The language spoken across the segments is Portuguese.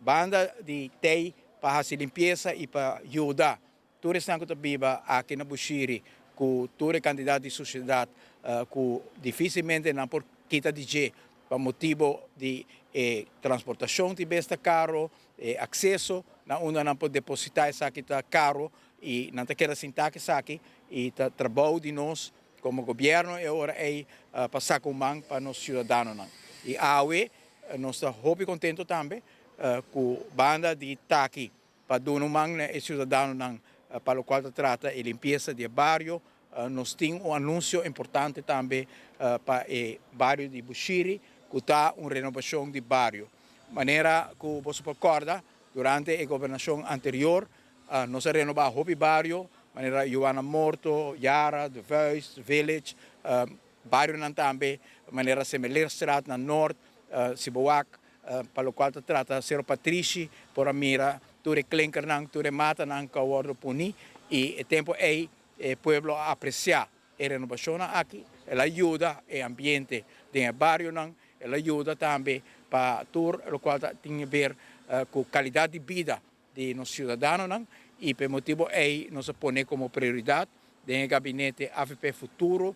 banda de tei para fazer limpeza e para ajudar. Todos estão viva aqui na Bushiri, com todo candidato de sociedade, que dificilmente não por kita dizer, por motivo de transportação de besta caro, acesso, na onde não pode depositar essa aqui caro e não quer sentar que aqui e trabalho de nós como governo e agora é passar com mão para os cidadãos. E a AUE, nós estamos muito contentes também com a banda de aqui para dar uma mão aos cidadãos para o qual trata a limpeza do bairro. Nós temos anúncio importante também para o bairro de Bushiri, que está uma renovação do bairro. De maneira que você recorda, durante a governação anterior, nós renovamos o bairro, maneira Joana Morto, Yara, The Voice, The Village, bairro também, maneira Semelerstraat, na Norte, Siboak, para o qual trata Cerro Patrici, por a mira, tudo clinker, tudo mata, que o puni, e o tempo é o povo apreciar a renovação aqui, ela ajuda o ambiente do bairro, ela ajuda também para tudo o qual tem a ver com a qualidade de vida de nossos cidadãos, e por motivo é nós põe como prioridade do gabinete AVP Futuro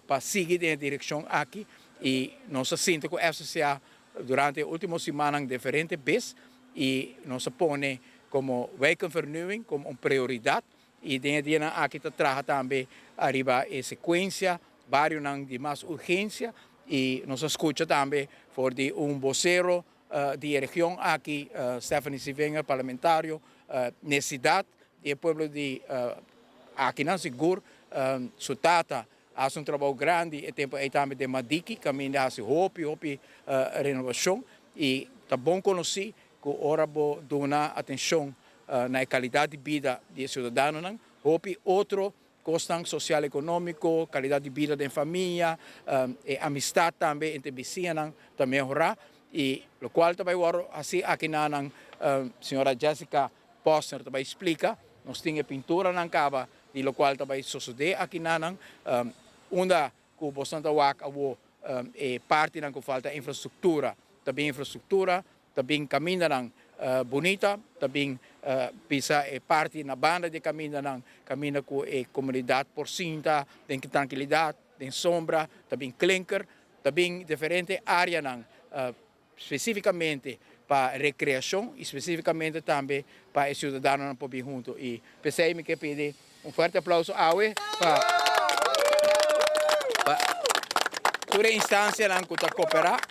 para seguir na direção aqui, e nós sentimos que a FCA durante a última semana diferentes vezes, e nós põe como wijkenvernieuwing como uma prioridade, e dentro aqui traga também arriba a sequência, vários de mais urgência, e nós escuta também por de vocero de região aqui, Stephanie Sivenga, parlamentário, necessidade do povo de aqui não seguro, Sutata, faz um trabalho grande, e tempo aí também de Madiki, caminho a hopi renovação, e tá bom conhecer que ora vou dar atenção na qualidade de vida dos cidadãos, hopi outro questão social e econômico, qualidade de vida da família, e amistade também entre vizinhos também melhorar, e o qual também assim aqui na senhora Jessica Posner também explica, nós temos pintura na cava, e o qual também sucede aqui na onde o bastante é parte que falta infraestrutura, também caminho bonita, também pisa é parte na banda de caminho com a comunidade porcina, tem tranquilidade, tem sombra, também clinker, também diferente área especificamente para recreação, especificamente também para os cidadãos para vir junto. E pensei que pedir forte aplauso a AUE para toda a instância que está cooperar